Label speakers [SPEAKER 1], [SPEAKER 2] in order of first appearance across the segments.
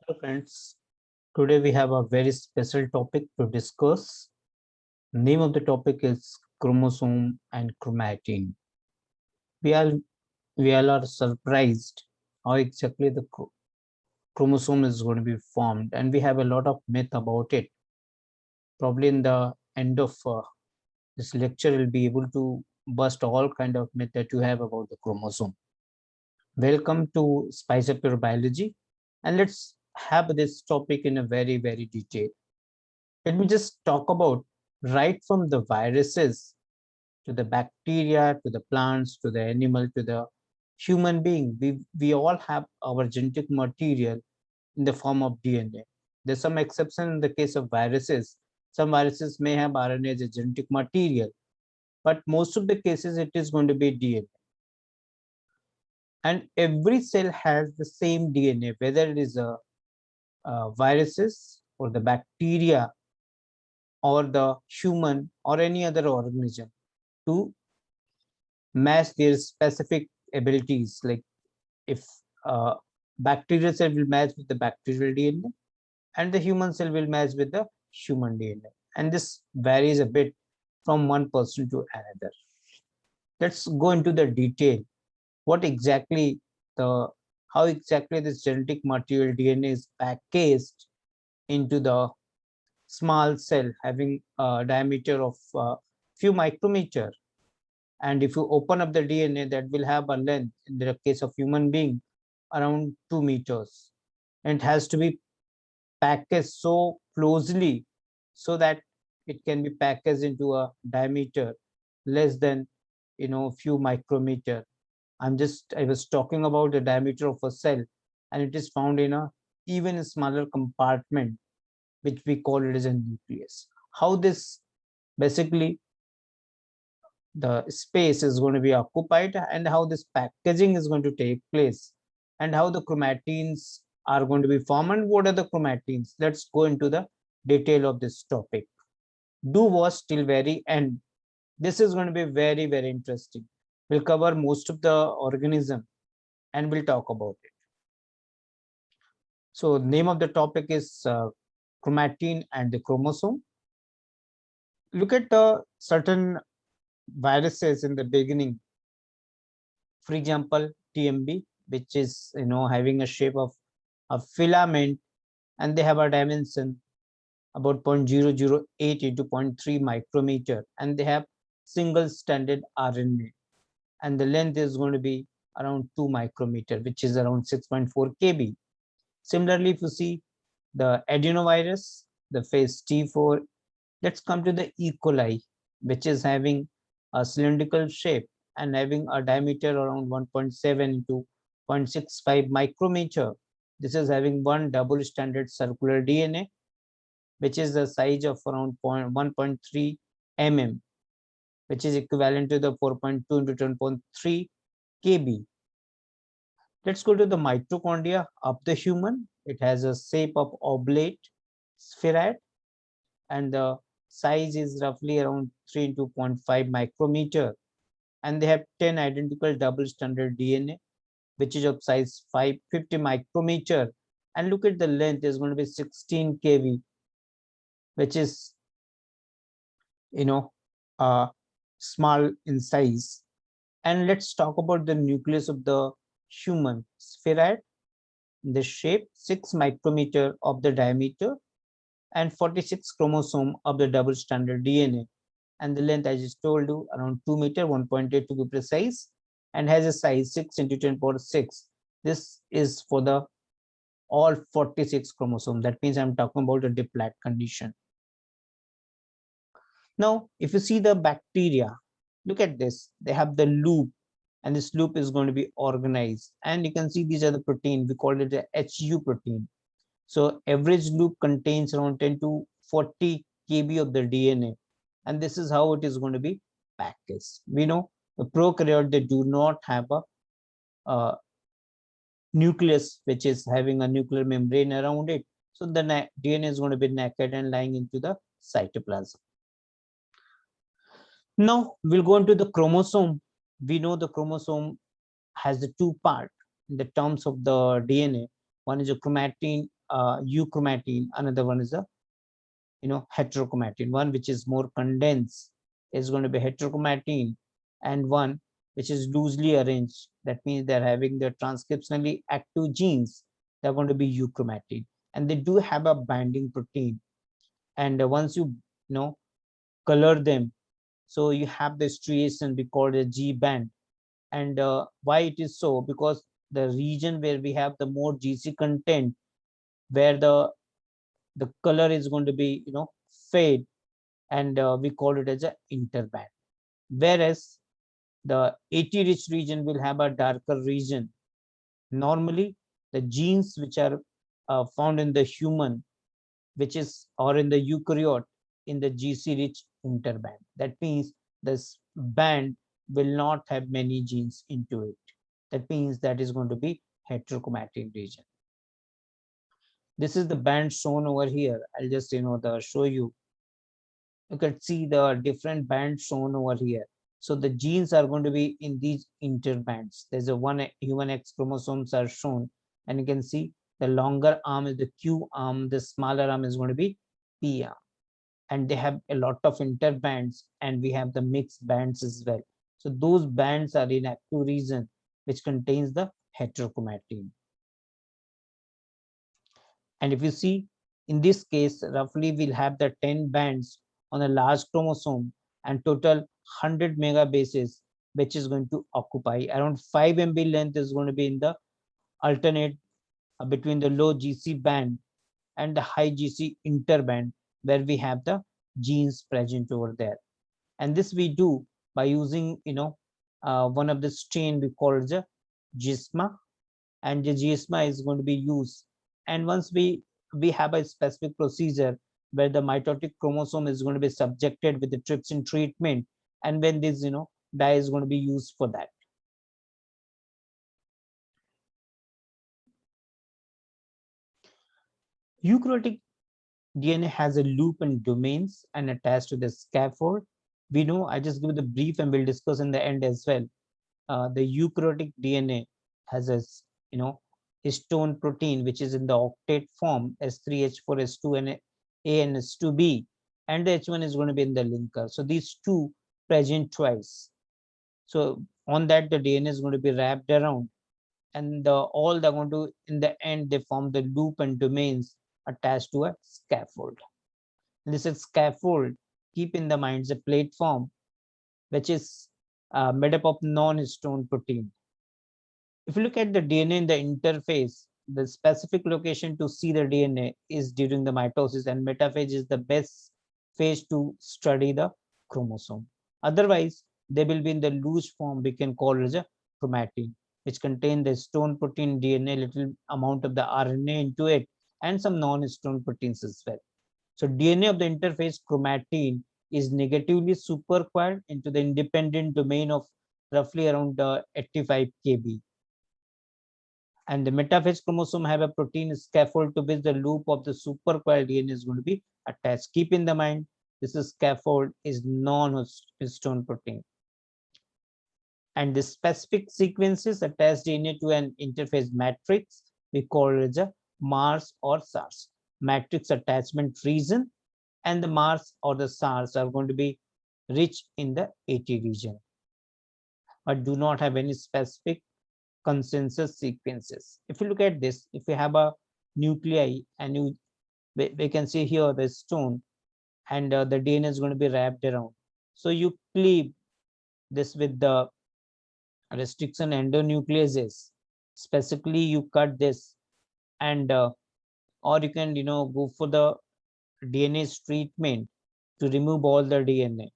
[SPEAKER 1] Hello friends, today we have a very special topic to discuss. Name of the topic is chromosome and chromatin. We all we all are surprised how exactly the chromosome is going to be formed, and we have a lot of myth about it. Probably in the end of this lecture, we'll be able to bust all kind of myth that you have about the chromosome. Welcome to Spice Up Your Biology, and let's have this topic in a very detail. Let me just talk about right from the viruses to the bacteria to the plants to the animal to the human being. We all have our genetic material in the form of DNA. There's some exception in the case of viruses. Some viruses may have RNA as a genetic material, but most of the cases it is going to be DNA. And every cell has the same DNA, whether it is a viruses or the bacteria or the human or any other organism to match their specific abilities. Like if bacterial cell will match with the bacterial DNA and the human cell will match with the human DNA. And this varies a bit from one person to another. Let's go into the detail. What exactly how exactly this genetic material DNA is packaged into the small cell having a diameter of few micrometer. And if you open up the DNA, that will have a length, in the case of human being, around 2 meters. And it has to be packaged so closely so that it can be packaged into a diameter less than few micrometer. I was talking about the diameter of a cell, and it is found in a even smaller compartment, which we call it as a nucleus. How this basically the space is going to be occupied and how this packaging is going to take place and how the chromatins are going to be formed and what are the chromatins. Let's go into the detail of this topic. Do watch till very end. This is going to be very interesting. We'll cover most of the organism and we'll talk about it. So name of the topic is chromatin and the chromosome. Look at certain viruses in the beginning. For example, TMB, which is having a shape of a filament, and they have a dimension about 0.008 into 0.3 micrometer, and they have single stranded RNA, and the length is going to be around 2 micrometer, which is around 6.4 kb. Similarly, if you see the adenovirus, the phase T4, let's come to the E. coli, which is having a cylindrical shape and having a diameter around 1.7 into 0.65 micrometer. This is having one double stranded circular DNA, which is the size of around 1.3 mm, which is equivalent to the 4.2 into 10.3 kb. Let's go to the mitochondria of the human. It has a shape of oblate spheroid, and the size is roughly around 3 into 0.5 micrometer, and they have 10 identical double stranded DNA, which is of size 550 micrometer. And look at the length is going to be 16 kb, which is small in size. And let's talk about the nucleus of the human spheroid. The shape 6 micrometer of the diameter and 46 chromosome of the double stranded DNA, and the length I just told you around 2 meter, 1.8 to be precise, and has a size 6 into 10^6. This is for the all 46 chromosome. That means I'm talking about a diploid condition. Now, if you see the bacteria, look at this. They have the loop, and this loop is going to be organized. And you can see these are the protein. We call it a HU protein. So average loop contains around 10 to 40 kb of the DNA. And this is how it is going to be packaged. We know the prokaryote, they do not have a nucleus, which is having a nuclear membrane around it. So the DNA is going to be naked and lying into the cytoplasm. Now we'll go into the chromosome. We know the chromosome has the two parts in the terms of the DNA. One is a chromatin euchromatin, another one is a heterochromatin. One which is more condensed is going to be heterochromatin, and one which is loosely arranged, that means they're having the transcriptionally active genes, they're going to be euchromatin, and they do have a binding protein. And once you color them, so you have the striation we call it a G band. And why it is so? Because the region where we have the more GC content, where the color is going to be fade, and we call it as a interband. Whereas the AT rich region will have a darker region. Normally, the genes which are found in the human, which is or in the eukaryote, in the GC rich interband. That means this band will not have many genes into it. That means that is going to be heterochromatin region. This is the band shown over here. I'll just show you. You can see the different bands shown over here. So the genes are going to be in these interbands. There's a one human X chromosomes are shown, and you can see the longer arm is the Q arm, the smaller arm is going to be P arm. And they have a lot of interbands, and we have the mixed bands as well. So those bands are in active region which contains the heterochromatin. And if you see, in this case, roughly we'll have the 10 bands on a large chromosome, and total 100 megabases, which is going to occupy around 5 MB length is going to be in the alternate between the low GC band and the high GC interband, where we have the genes present over there. And this we do by using one of the strain we call the GISMA, and the GISMA is going to be used. And once we have a specific procedure where the mitotic chromosome is going to be subjected with the trypsin treatment, and when this dye is going to be used for that. Eukaryotic DNA has a loop and domains and attached to the scaffold. We know, I just give the brief and we'll discuss in the end as well. The eukaryotic DNA has a histone protein which is in the octet form, S3H4S2 and A and S2B, and the H1 is going to be in the linker. So these two present twice. So on that the DNA is going to be wrapped around, and all they're going to, in the end, they form the loop and domains attached to a scaffold. And this is scaffold, keep in the mind, the platform which is made up of non-histone protein. If you look at the DNA in the interphase, the specific location to see the DNA is during the mitosis, and metaphase is the best phase to study the chromosome. Otherwise, they will be in the loose form we can call as a chromatin, which contain the histone protein DNA, little amount of the RNA into it, and some non-histone proteins as well. So DNA of the interphase chromatin is negatively supercoiled into the independent domain of roughly around 85 kb. And the metaphase chromosome have a protein scaffold to which the loop of the supercoiled DNA is going to be attached. Keep in the mind, this is scaffold is non-histone protein. And the specific sequences attach DNA to an interphase matrix. We call it a Mars or SARS, matrix attachment region, and the Mars or the SARS are going to be rich in the AT region, but do not have any specific consensus sequences. If you look at this, if you have a nuclei, and we can see here the stone, and the DNA is going to be wrapped around. So you cleave this with the restriction endonucleases. Specifically, you cut this, and or you can go for the DNA treatment to remove all the DNA.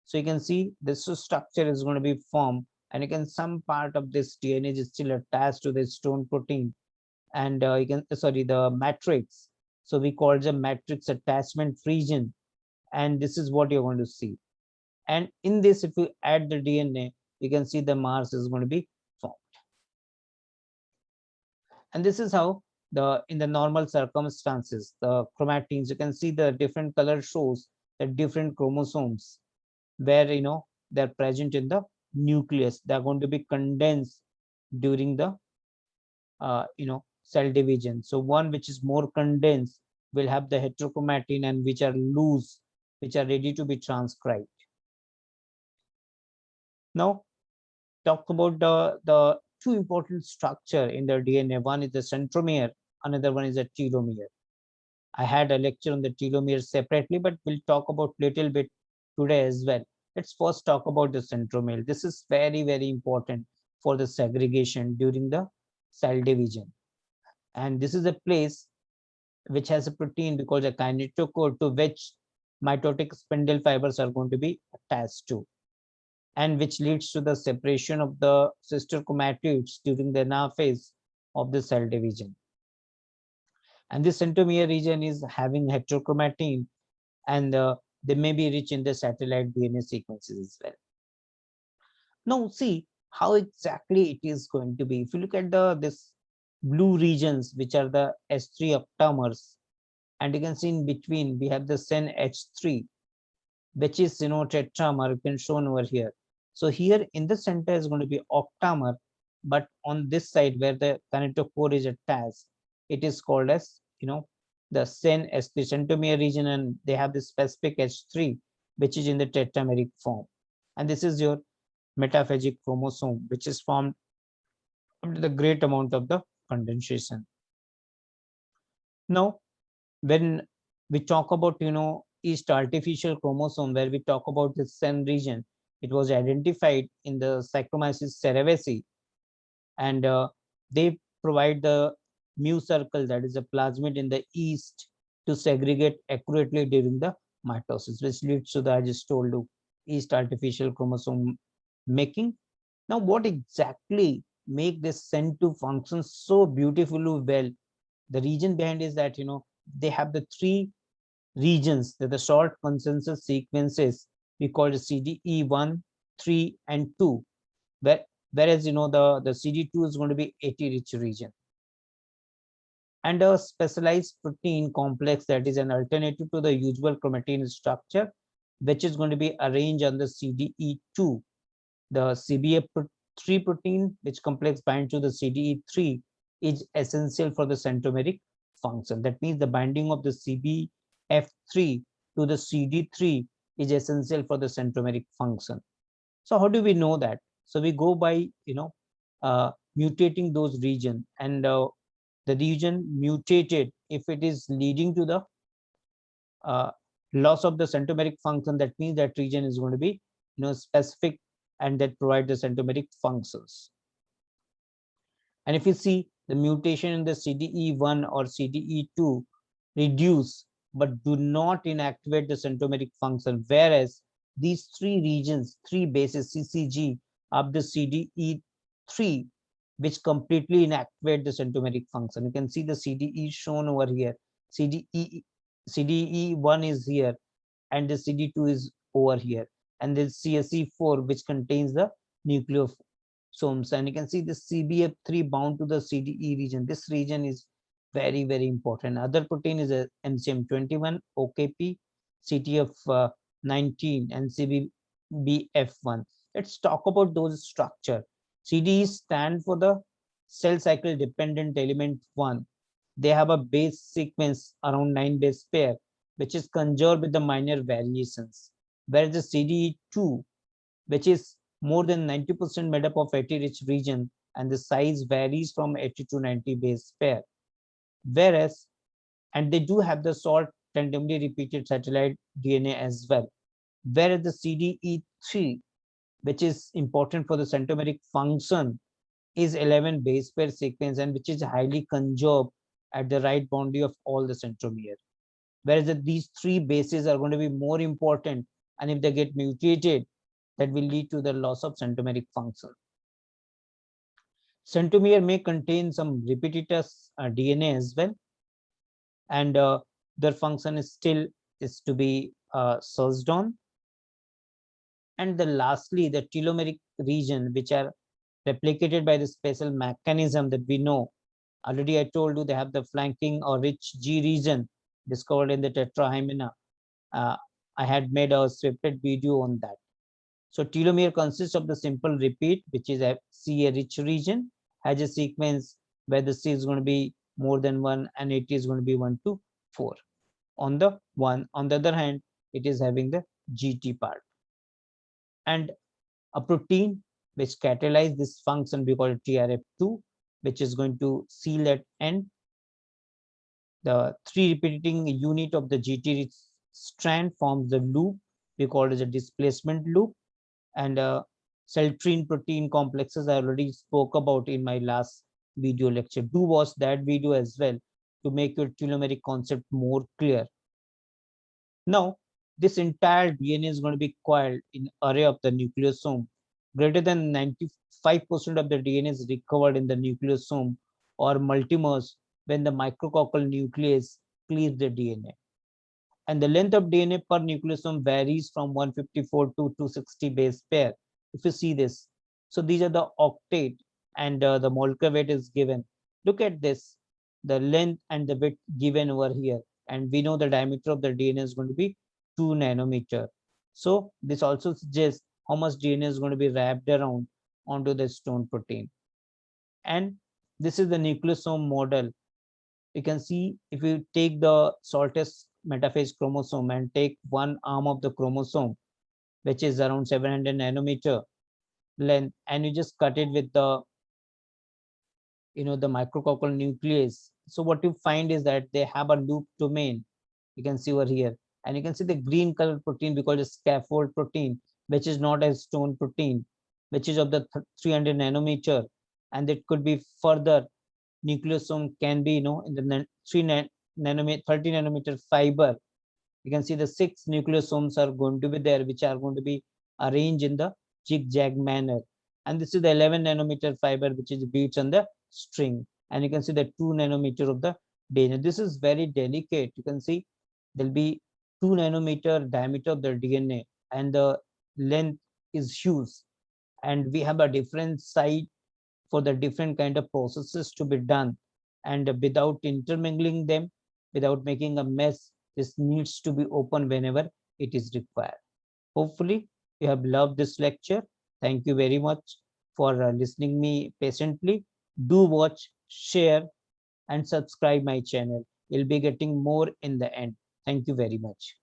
[SPEAKER 1] So you can see this structure is going to be formed, and you can some part of this DNA is still attached to the histone protein, and you can the matrix. So we call it the matrix attachment region, and this is what you're going to see. And in this, if you add the DNA, you can see the Mars is going to be formed. And this is how in the normal circumstances, the chromatins, you can see the different color shows the different chromosomes where they're present in the nucleus. They're going to be condensed during the cell division. So one which is more condensed will have the heterochromatin, and which are loose, which are ready to be transcribed. Now, talk about the two important structure in the DNA. One is the centromere, another one is a telomere. I had a lecture on the telomere separately, but we'll talk about little bit today as well. Let's first talk about the centromere. This is very, very important for the segregation during the cell division. And this is a place which has a protein called a kinetochore, to which mitotic spindle fibers are going to be attached to, and which leads to the separation of the sister chromatids during the anaphase of the cell division. And the centromere region is having heterochromatin, and they may be rich in the satellite DNA sequences as well. Now, see how exactly it is going to be. If you look at this blue regions, which are the S3 octamers, and you can see in between we have the CEN-H3, which is tetramer, you can shown over here. So here in the center is going to be octamer, but on this side where the kinetochore is attached, it is called as the CEN-H3 centromere region, and they have the specific H3 which is in the tetrameric form. And this is your metaphagic chromosome, which is formed after the great amount of the condensation. Now, when we talk about east artificial chromosome, where we talk about the CEN region, it was identified in the Saccharomyces cerevisiae, and they provide the mu circle, that is a plasmid in the east, to segregate accurately during the mitosis, which leads to the, I just told you, east artificial chromosome making. Now, what exactly make this CEN2 function so beautifully well? The region behind is that they have the three regions, that the short consensus sequences we call the CDE1, 3, and 2, whereas the CD2 is going to be AT rich region. And a specialized protein complex that is an alternative to the usual chromatin structure, which is going to be arranged on the CDE2. The CBF3 protein, which complex binds to the CDE3, is essential for the centromeric function. That means the binding of the CBF3 to the CD3 is essential for the centromeric function. So how do we know that? So we go by mutating those regions, and the region mutated, if it is leading to the loss of the centromeric function, that means that region is going to be specific, and that provide the centromeric functions. And if you see the mutation in the CDE1 or CDE2 reduce but do not inactivate the centromeric function, whereas these three regions, three bases CCG of the CDE3, which completely inactivate the centromeric function. You can see the CDE shown over here. CDE1 is here, and the CD2 is over here, and the CSE4, which contains the nucleosomes, and you can see the CBF3 bound to the CDE region. This region is very, very important. Other protein is a MCM21, OKP, CTF19, and CBF1. Let's talk about those structure. CDE stand for the cell cycle dependent element 1. They have a base sequence around 9 base pair, which is conserved with the minor variations, whereas the CDE2, which is more than 90% made up of AT-rich region, and the size varies from 80 to 90 base pair. Whereas, and they do have the short randomly repeated satellite DNA as well. Whereas the CDE3, which is important for the centromeric function, is 11 base pair sequence, and which is highly conserved at the right boundary of all the centromere. Whereas these three bases are going to be more important, and if they get mutated, that will lead to the loss of centromeric function. Centromere may contain some repetitous DNA as well, and their function is still to be searched on. And lastly, the telomeric region, which are replicated by the special mechanism that we know. Already I told you they have the flanking or rich G region discovered in the tetrahymena. I had made a separate video on that. So telomere consists of the simple repeat, which is a rich region, has a sequence where the C is going to be more than 1 and 80 is going to be 1 to 4. On the other hand, it is having the GT part. And a protein which catalyze this function, we call it TRF2, which is going to seal at end. The 3 repeating unit of the GT strand forms the loop, we call it as a displacement loop. And citrulline protein complexes I already spoke about in my last video lecture. Do watch that video as well to make your telomeric concept more clear. Now, this entire DNA is going to be coiled in array of the nucleosome. Greater than 95% of the DNA is recovered in the nucleosome or multimers when the micrococcal nucleus cleaves the DNA. And the length of DNA per nucleosome varies from 154 to 260 base pair. If you see this, so these are the octet, and the molecular weight is given. Look at this, the length and the width given over here, and we know the diameter of the DNA is going to be 2 nanometer. So this also suggests how much DNA is going to be wrapped around onto the stone protein. And this is the nucleosome model. You can see if you take the shortest metaphase chromosome and take one arm of the chromosome, which is around 700 nanometer length, and you just cut it with the the micrococcal nucleus. So what you find is that they have a loop domain. You can see over here, and you can see the green color protein because it's scaffold protein, which is not a stone protein, which is of the 300 nanometer, and it could be further nucleosome can be in the 30 nanometer fiber. You can see the 6 nucleosomes are going to be there, which are going to be arranged in the zigzag manner. And this is the 11 nanometer fiber, which is beads on the string. And you can see the 2 nanometer of the DNA. This is very delicate. You can see there'll be 2 nanometer diameter of the DNA, and the length is huge. And we have a different site for the different kind of processes to be done, and without intermingling them, without making a mess, this needs to be open whenever it is required. Hopefully you have loved this lecture. Thank you very much for listening me patiently. Do watch, share, and subscribe my channel. You'll be getting more in the end. Thank you very much.